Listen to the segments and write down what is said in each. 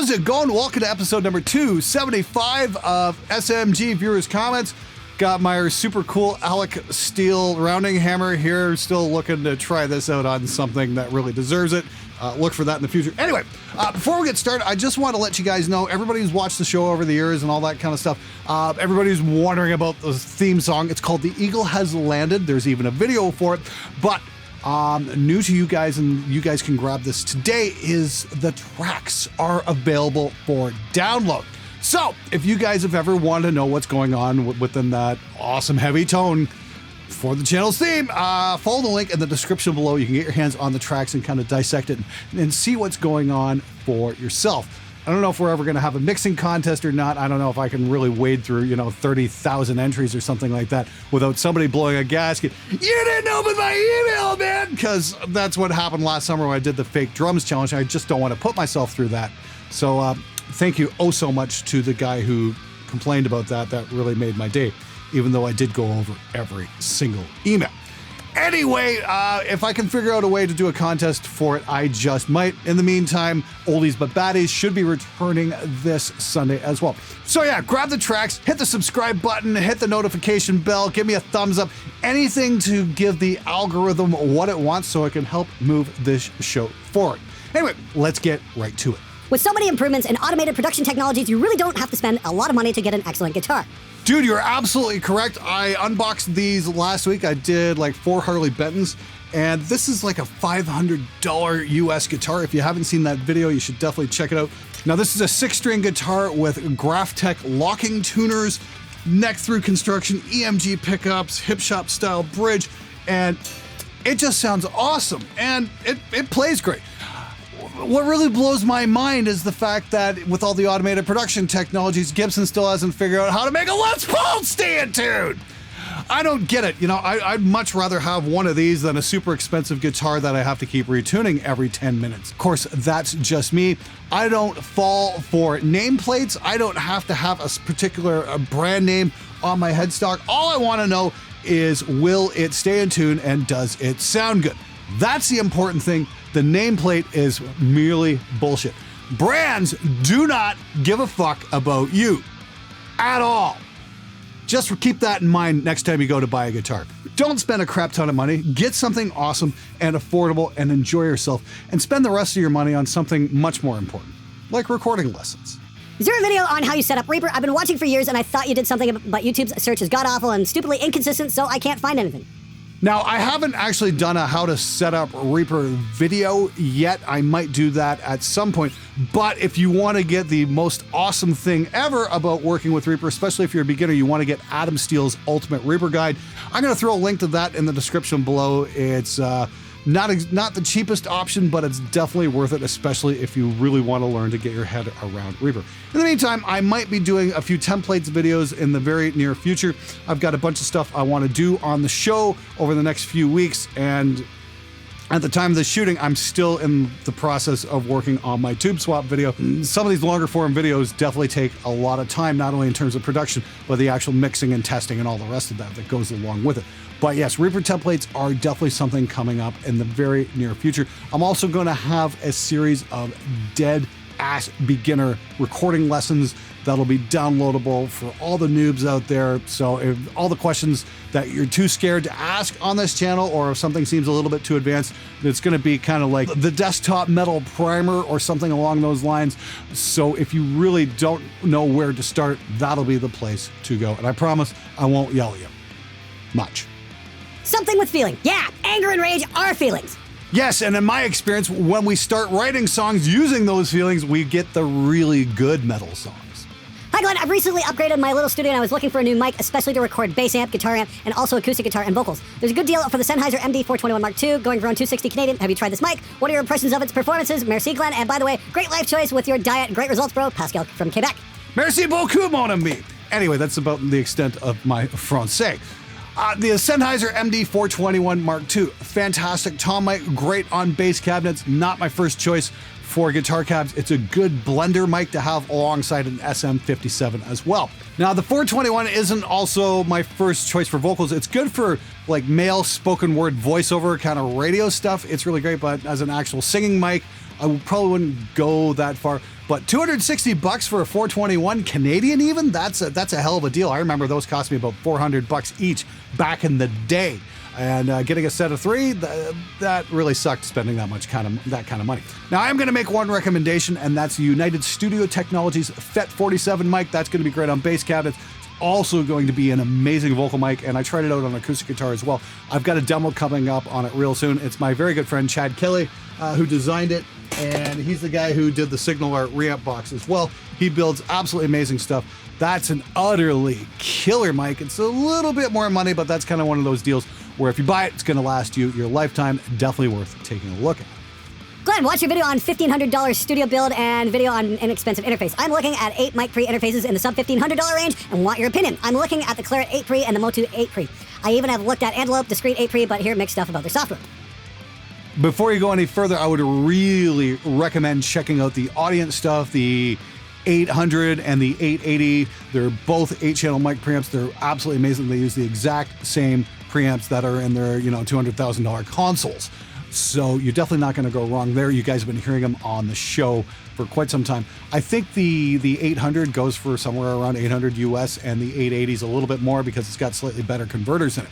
How's it going? Welcome to episode number 275 of SMG Viewers Comments. Got my super cool Alec steel rounding hammer here. Still looking to try this out on something that really deserves it. Look for that in the future. Anyway, before we get started, I just want to let you guys know, everybody who's watched the show over the years and all that kind of stuff, everybody's wondering about the theme song. It's called The Eagle Has Landed. There's even a video for it. But new to you guys, and you guys can grab this today, is the tracks are available for download. So if you guys have ever wanted to know what's going on within that awesome heavy tone for the channel's theme, follow the link in the description below. You can get your hands on the tracks and kind of dissect it and see what's going on for yourself. I don't know if we're ever going to have a mixing contest or not. I don't know if I can really wade through, 30,000 entries or something like that without somebody blowing a gasket. You didn't open my email, man! Because that's what happened last summer when I did the fake drums challenge. I just don't want to put myself through that. So thank you oh so much to the guy who complained about that. That really made my day, even though I did go over every single email. Anyway, if I can figure out a way to do a contest for it, I just might. In the meantime, Oldies But Baddies should be returning this Sunday as well. So yeah, grab the tracks, hit the subscribe button, hit the notification bell, give me a thumbs up, anything to give the algorithm what it wants so it can help move this show forward. Anyway, let's get right to it. With so many improvements in automated production technologies, you really don't have to spend a lot of money to get an excellent guitar. Dude, you're absolutely correct. I unboxed these last week. I did like 4 Harley Bentons, and this is like a $500 US guitar. If you haven't seen that video, you should definitely check it out. Now, this is a 6-string guitar with Graphtec locking tuners, neck through construction, EMG pickups, hip shop style bridge, and it just sounds awesome, and it plays great. What really blows my mind is the fact that with all the automated production technologies, Gibson still hasn't figured out how to make a Les Paul stay in tune. I don't get it. I'd much rather have one of these than a super expensive guitar that I have to keep retuning every 10 minutes. Of course, that's just me. I don't fall for nameplates. I don't have to have a particular brand name on my headstock. All I want to know is, will it stay in tune and does it sound good? That's the important thing. The nameplate is merely bullshit. Brands do not give a fuck about you at all. Just keep that in mind next time you go to buy a guitar. Don't spend a crap ton of money. Get something awesome and affordable and enjoy yourself, and spend the rest of your money on something much more important, like recording lessons. Is there a video on how you set up Reaper? I've been watching for years and I thought you did something, but YouTube's search is god-awful and stupidly inconsistent, so I can't find anything. Now, I haven't actually done a how to set up Reaper video yet. I might do that at some point. But if you want to get the most awesome thing ever about working with Reaper, especially if you're a beginner, you want to get Adam Steele's Ultimate Reaper Guide. I'm going to throw a link to that in the description below. It's not the cheapest option, but it's definitely worth it, especially if you really want to learn to get your head around Reaper. In the meantime, I might be doing a few templates videos in the very near future. I've got a bunch of stuff I want to do on the show over the next few weeks, and at the time of the shooting, I'm still in the process of working on my tube swap video. Some of these longer form videos definitely take a lot of time, not only in terms of production, but the actual mixing and testing and all the rest of that goes along with it. But yes, Reaper templates are definitely something coming up in the very near future. I'm also going to have a series of dead-ass beginner recording lessons that'll be downloadable for all the noobs out there. So if all the questions that you're too scared to ask on this channel, or if something seems a little bit too advanced, it's going to be kind of like the desktop metal primer or something along those lines. So if you really don't know where to start, that'll be the place to go. And I promise I won't yell at you much. Something with feeling. Yeah, anger and rage are feelings. Yes, and in my experience, when we start writing songs using those feelings, we get the really good metal songs. Hi Glenn, I've recently upgraded my little studio and I was looking for a new mic, especially to record bass amp, guitar amp, and also acoustic guitar and vocals. There's a good deal for the Sennheiser MD421 Mark II, going for around $260 Canadian. Have you tried this mic? What are your impressions of its performances? Merci Glenn, and by the way, great life choice with your diet. Great results, bro. Pascal from Quebec. Merci beaucoup, mon ami. Anyway, that's about the extent of my français. The Sennheiser MD421 Mark II, fantastic tom mic, great on bass cabinets, not my first choice for guitar cabs. It's a good blender mic to have alongside an SM57 as well. Now, the 421 isn't also my first choice for vocals. It's good for like male spoken word voiceover kind of radio stuff. It's really great, but as an actual singing mic, I probably wouldn't go that far. But $260 for a 421 Canadian even, that's a hell of a deal. I remember those cost me about $400 each back in the day. And getting a set of 3, that really sucked spending that kind of money. Now I'm going to make one recommendation, and that's United Studio Technologies FET47 mic. That's going to be great on bass cabinets. It's also going to be an amazing vocal mic, and I tried it out on acoustic guitar as well. I've got a demo coming up on it real soon. It's my very good friend Chad Kelly who designed it. And he's the guy who did the Signal Art reamp box as well. He builds absolutely amazing stuff. That's an utterly killer mic. It's a little bit more money, but that's kind of one of those deals where if you buy it, it's going to last you your lifetime. Definitely worth taking a look at. Glenn, watch your video on $1,500 studio build and video on inexpensive interface. I'm looking at 8 mic pre interfaces in the sub $1,500 range and want your opinion. I'm looking at the Claret 8 pre and the Motu 8 pre. I even have looked at Antelope, Discreet 8 pre, but hear mixed stuff about their software. Before you go any further, I would really recommend checking out the Audience stuff, the 800 and the 880. They're both 8-channel mic preamps. They're absolutely amazing. They use the exact same preamps that are in their, $200,000 consoles. So you're definitely not going to go wrong there. You guys have been hearing them on the show for quite some time. I think the 800 goes for somewhere around 800 US, and the 880 is a little bit more because it's got slightly better converters in it.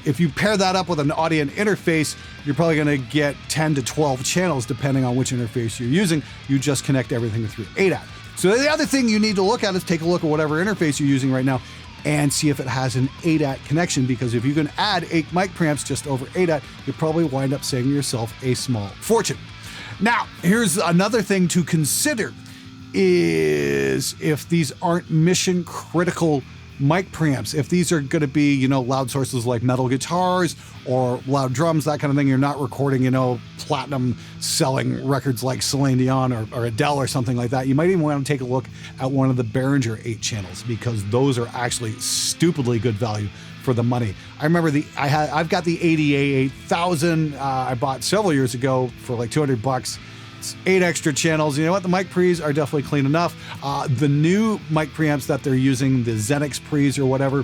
If you pair that up with an Audient interface, you're probably going to get 10 to 12 channels depending on which interface you're using. You just connect everything through ADAT. So the other thing you need to look at is take a look at whatever interface you're using right now and see if it has an ADAT connection, because if you can add 8 mic preamps just over ADAT, you'll probably wind up saving yourself a small fortune. Now, here's another thing to consider is if these aren't mission critical mic preamps, if these are going to be, loud sources like metal guitars or loud drums, that kind of thing, you're not recording, platinum selling records like Celine Dion or Adele or something like that. You might even want to take a look at one of the Behringer 8 channels, because those are actually stupidly good value for the money. I remember I've got the ADA 8000 I bought several years ago for like $200. 8 extra channels. You know what? The mic pre's are definitely clean enough. The new mic preamps that they're using, the Xenix pre's or whatever,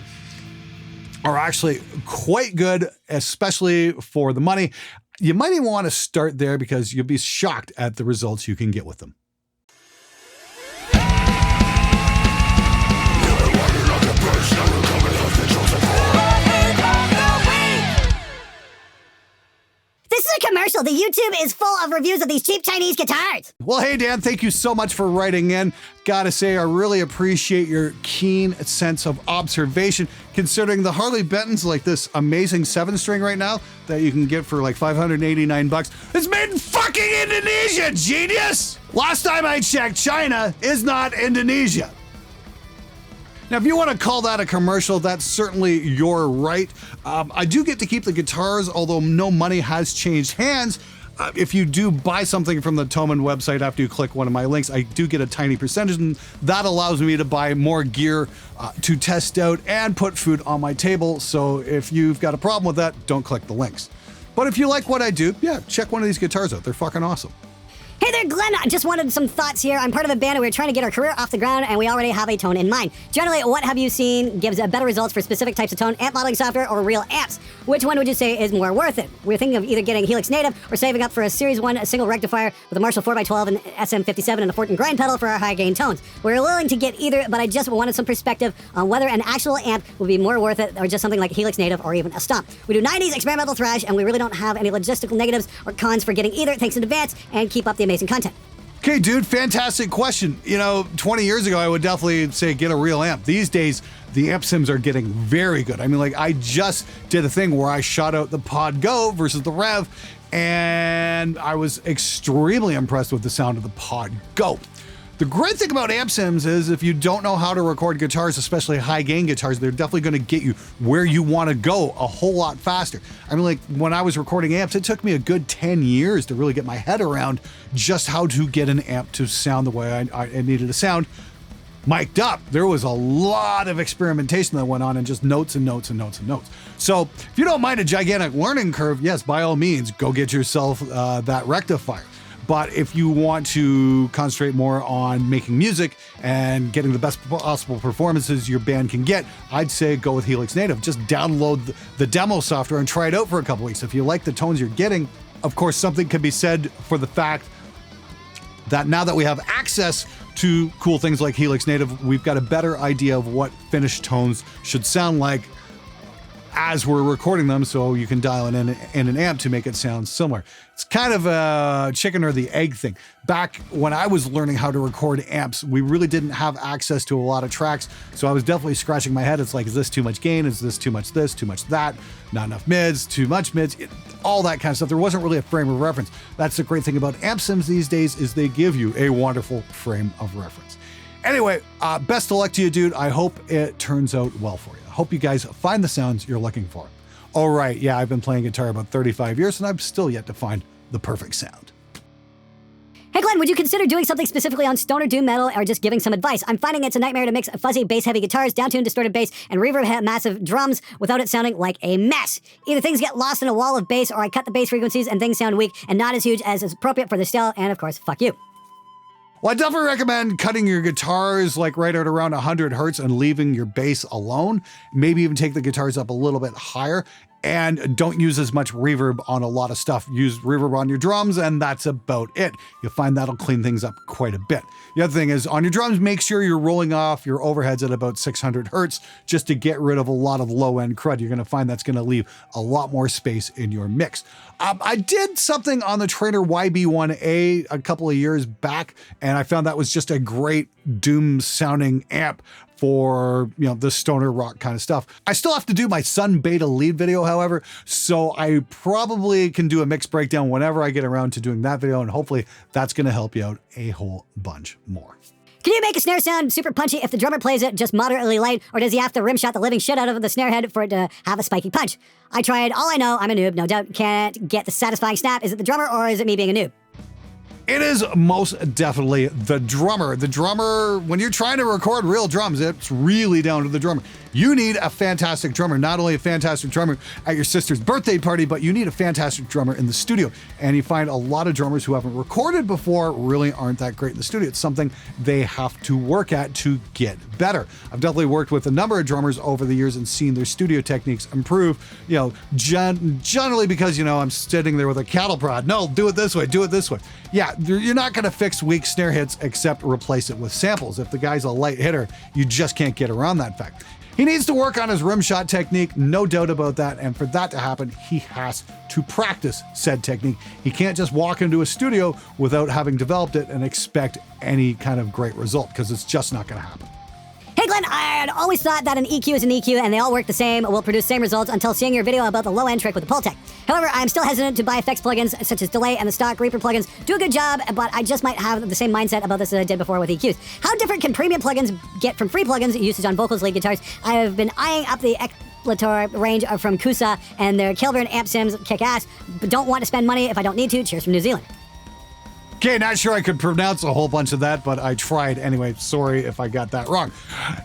are actually quite good, especially for the money. You might even want to start there because you'll be shocked at the results you can get with them. This is a commercial. The YouTube is full of reviews of these cheap Chinese guitars. Well, hey, Dan, thank you so much for writing in. Gotta say, I really appreciate your keen sense of observation, considering the Harley Benton's like this amazing 7-string right now that you can get for like $589. It's made in fucking Indonesia, genius! Last time I checked, China is not Indonesia. Now, if you want to call that a commercial, that's certainly your right. I do get to keep the guitars, although no money has changed hands. If you do buy something from the Thomann website after you click one of my links, I do get a tiny percentage, and that allows me to buy more gear to test out and put food on my table. So if you've got a problem with that, don't click the links. But if you like what I do, yeah, check one of these guitars out. They're fucking awesome. Hey there, Glenn. I just wanted some thoughts here. I'm part of a band and we're trying to get our career off the ground, and we already have a tone in mind. Generally, what have you seen gives better results for specific types of tone, amp modeling software, or real amps? Which one would you say is more worth it? We're thinking of either getting Helix Native or saving up for a Series 1 single rectifier with a Marshall 4x12 and SM57 and a Fortin grind pedal for our high gain tones. We're willing to get either, but I just wanted some perspective on whether an actual amp would be more worth it or just something like Helix Native or even a Stomp. We do 90s experimental thrash, and we really don't have any logistical negatives or cons for getting either. Thanks in advance, and keep up the amazing content. Okay, dude, fantastic question. 20 years ago, I would definitely say get a real amp. These days, the amp sims are getting very good. I mean, like, I just did a thing where I shot out the Pod Go versus the Rev, and I was extremely impressed with the sound of the Pod Go. The great thing about amp sims is if you don't know how to record guitars, especially high gain guitars, they're definitely going to get you where you want to go a whole lot faster. I mean, like, when I was recording amps, it took me a good 10 years to really get my head around just how to get an amp to sound the way I needed to sound mic'd up. There was a lot of experimentation that went on, and just notes and notes and notes and notes. So if you don't mind a gigantic learning curve, yes, by all means, go get yourself that rectifier. But if you want to concentrate more on making music and getting the best possible performances your band can get, I'd say go with Helix Native. Just download the demo software and try it out for a couple weeks. If you like the tones you're getting, of course, something can be said for the fact that now that we have access to cool things like Helix Native, we've got a better idea of what finished tones should sound like as we're recording them, so you can dial it in an amp to make it sound similar. It's kind of a chicken or the egg thing. Back when I was learning how to record amps, we really didn't have access to a lot of tracks, so I was definitely scratching my head. It's like, is this too much gain? Is this too much this, too much that? Not enough mids, too much mids, all that kind of stuff. There wasn't really a frame of reference. That's the great thing about amp sims these days, is they give you a wonderful frame of reference. Anyway, best of luck to you, dude. I hope it turns out well for you. I hope you guys find the sounds you're looking for. All right, yeah, I've been playing guitar about 35 years and I've still yet to find the perfect sound. Hey Glenn, would you consider doing something specifically on stoner doom metal or just giving some advice? I'm finding it's a nightmare to mix fuzzy bass-heavy guitars, down-tuned distorted bass, and reverb massive drums without it sounding like a mess. Either things get lost in a wall of bass or I cut the bass frequencies and things sound weak and not as huge as is appropriate for the style, and of course, fuck you. Well, I definitely recommend cutting your guitars like right at around 100 hertz and leaving your bass alone. Maybe even take the guitars up a little bit higher, and don't use as much reverb on a lot of stuff. Use reverb on your drums, and that's about it. You'll find that'll clean things up quite a bit. The other thing is, on your drums, make sure you're rolling off your overheads at about 600 hertz just to get rid of a lot of low-end crud. You're going to find that's going to leave a lot more space in your mix. I did something on the Trainer YB1A a couple of years back, and I found that was just a great doom-sounding amp for, you know, the stoner rock kind of stuff. I still have to do my Sun Beta lead video, however, so I probably can do a mix breakdown whenever I get around to doing that video, and hopefully that's going to help you out a whole bunch more. Can you make a snare sound super punchy if the drummer plays it just moderately light, or does he have to rim shot the living shit out of the snare head for it to have a spiky punch? I tried, all I know, I'm a noob, no doubt can't get the satisfying snap. Is it the drummer or is it me being a noob? It is most definitely the drummer. The drummer, when you're trying to record real drums, it's really down to the drummer. You need a fantastic drummer, not only a fantastic drummer at your sister's birthday party, but you need a fantastic drummer in the studio. And you find a lot of drummers who haven't recorded before really aren't that great in the studio. It's something they have to work at to get better. I've definitely worked with a number of drummers over the years and seen their studio techniques improve, you know, generally because, you know, I'm sitting there with a cattle prod. No, do it this way, do it this way. Yeah, you're not going to fix weak snare hits except replace it with samples. If the guy's a light hitter, you just can't get around that fact. He needs to work on his rim shot technique, no doubt about that, and for that to happen, he has to practice said technique. He can't just walk into a studio without having developed it and expect any kind of great result, because it's just not going to happen. Hey Glenn, I had always thought that an EQ is an EQ and they all work the same, will produce same results until seeing your video about the low-end trick with the Pultec. However, I'm still hesitant to buy effects plugins such as Delay and the stock Reaper plugins do a good job, but I just might have the same mindset about this as I did before with EQs. How different can premium plugins get from free plugins usage on vocals, lead guitars? I have been eyeing up the Equalitor range from Kusa, and their Kilburn amp sims kick ass, but don't want to spend money if I don't need to. Cheers from New Zealand. Okay, not sure I could pronounce a whole bunch of that, but I tried anyway. Sorry if I got that wrong.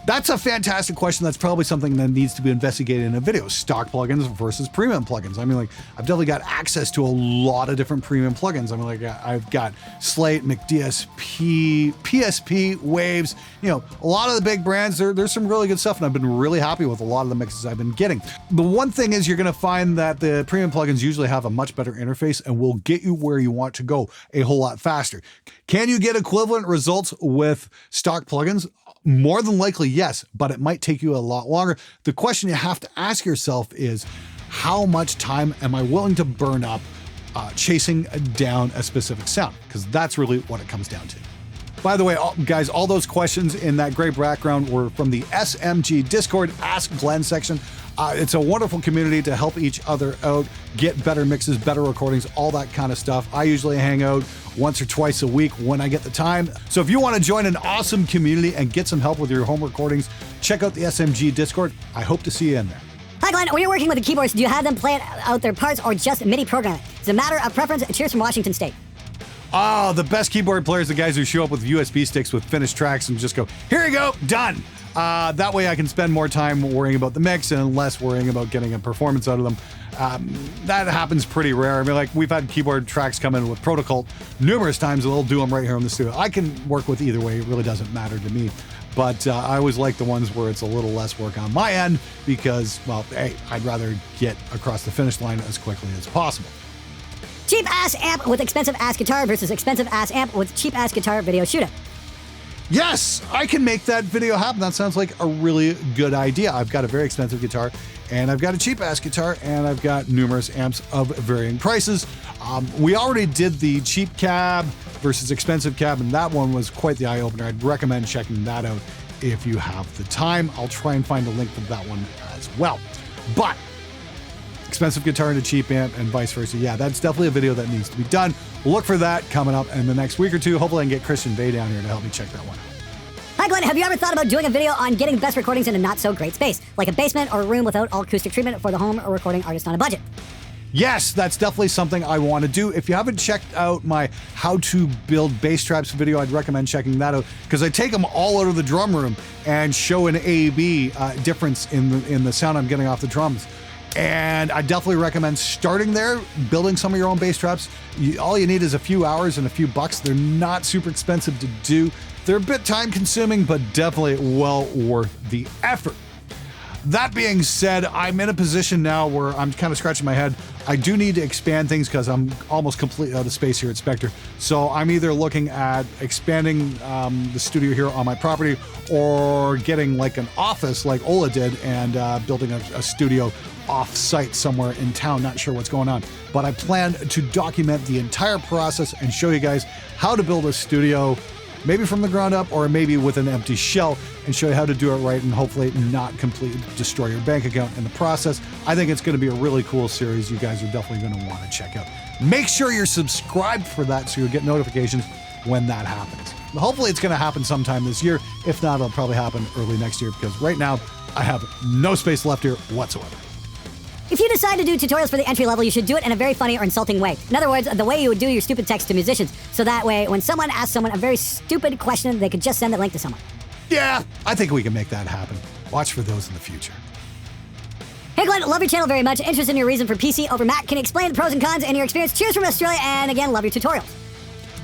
That's a fantastic question. That's probably something that needs to be investigated in a video. Stock plugins versus premium plugins. I mean, like, I've definitely got access to a lot of different premium plugins. I mean, like, I've got Slate, McDSP, PSP, Waves, you know, a lot of the big brands. There's some really good stuff, and I've been really happy with a lot of the mixes I've been getting. The one thing is you're going to find that the premium plugins usually have a much better interface and will get you where you want to go a whole lot faster. Can you get equivalent results with stock plugins? More than likely, yes, but it might take you a lot longer. The question you have to ask yourself is, how much time am I willing to burn up chasing down a specific sound? Because that's really what it comes down to. By the way, guys, all those questions in that great background were from the SMG Discord Ask Glenn section. It's a wonderful community to help each other out, get better mixes, better recordings, all that kind of stuff. I usually hang out once or twice a week when I get the time. So if you want to join an awesome community and get some help with your home recordings, check out the SMG Discord. I hope to see you in there. Hi Glenn, when you're working with the keyboards, do you have them play out their parts or just MIDI program it? It's a matter of preference. Cheers from Washington State. Oh, the best keyboard players are the guys who show up with USB sticks with finished tracks and just go, here you go, done. That way I can spend more time worrying about the mix and less worrying about getting a performance out of them. That happens pretty rare. I mean, like, we've had keyboard tracks come in with Protocol numerous times, and they'll do them right here in the studio. I can work with either way. It really doesn't matter to me. But I always like the ones where it's a little less work on my end because, well, hey, I'd rather get across the finish line as quickly as possible. Cheap ass amp with expensive ass guitar versus expensive ass amp with cheap ass guitar video shootout. Yes, I can make that video happen. That sounds like a really good idea. I've got a very expensive guitar, and I've got a cheap ass guitar, and I've got numerous amps of varying prices. We already did the cheap cab versus expensive cab, and that one was quite the eye-opener. I'd recommend checking that out if you have the time. I'll try and find a link for that one as well. But expensive guitar and a cheap amp and vice versa. Yeah, that's definitely a video that needs to be done. We'll look for that coming up in the next week or two. Hopefully I can get Christian Bay down here to help me check that one out. Hi Glenn, have you ever thought about doing a video on getting best recordings in a not so great space, like a basement or a room without all acoustic treatment for the home or recording artist on a budget? Yes, that's definitely something I want to do. If you haven't checked out my how to build bass traps video, I'd recommend checking that out because I take them all out of the drum room and show an A/B difference in the sound I'm getting off the drums. And I definitely recommend starting there, building some of your own bass traps. All you need is a few hours and a few bucks. They're not super expensive to do. They're a bit time consuming, but definitely well worth the effort. That being said, I'm in a position now where I'm kind of scratching my head. I do need to expand things because I'm almost completely out of space here at Spectre. So I'm either looking at expanding the studio here on my property or getting like an office like Ola did and building a studio off-site somewhere in town. Not sure what's going on, but I plan to document the entire process and show you guys how to build a studio, maybe from the ground up or maybe with an empty shell, and show you how to do it right and hopefully not completely destroy your bank account in the process. I think it's going to be a really cool series you guys are definitely going to want to check out. Make sure you're subscribed for that so you'll get notifications when that happens. Hopefully it's going to happen sometime this year. If not, it'll probably happen early next year because right now I have no space left here whatsoever. If you decide to do tutorials for the entry level, you should do it in a very funny or insulting way. In other words, the way you would do your stupid text to musicians. So that way, when someone asks someone a very stupid question, they could just send the link to someone. Yeah, I think we can make that happen. Watch for those in the future. Hey Glenn, love your channel very much. Interested in your reason for PC over Mac. Can you explain the pros and cons and your experience? Cheers from Australia, and again, love your tutorials.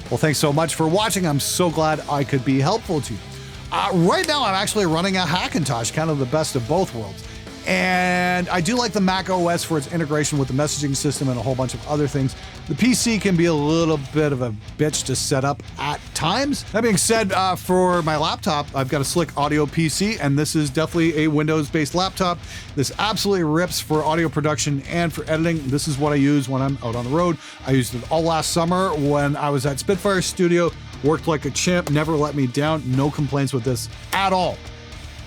Well, thanks so much for watching. I'm so glad I could be helpful to you. Right now, I'm actually running a Hackintosh, kind of the best of both worlds. And I do like the Mac OS for its integration with the messaging system and a whole bunch of other things. The PC can be a little bit of a bitch to set up at times. That being said, for my laptop, I've got a slick audio PC, and this is definitely a Windows-based laptop. This absolutely rips for audio production and for editing. This is what I use when I'm out on the road. I used it all last summer when I was at Spitfire Studio, worked like a champ, never let me down, no complaints with this at all.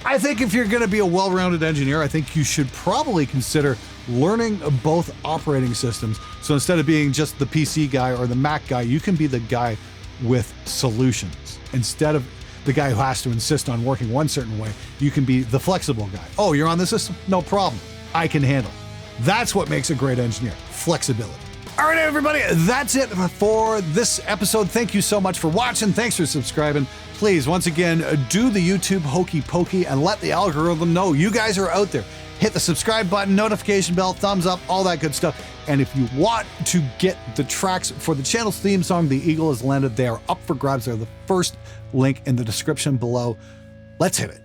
I think if you're going to be a well-rounded engineer, I think you should probably consider learning both operating systems. So instead of being just the PC guy or the Mac guy, you can be the guy with solutions. Instead of the guy who has to insist on working one certain way, you can be the flexible guy. Oh, you're on the system? No problem. I can handle it. That's what makes a great engineer, flexibility. All right, everybody, that's it for this episode. Thank you so much for watching. Thanks for subscribing. Please, once again, do the YouTube hokey pokey and let the algorithm know you guys are out there. Hit the subscribe button, notification bell, thumbs up, all that good stuff. And if you want to get the tracks for the channel's theme song, The Eagle Has Landed, they are up for grabs. They're the first link in the description below. Let's hit it.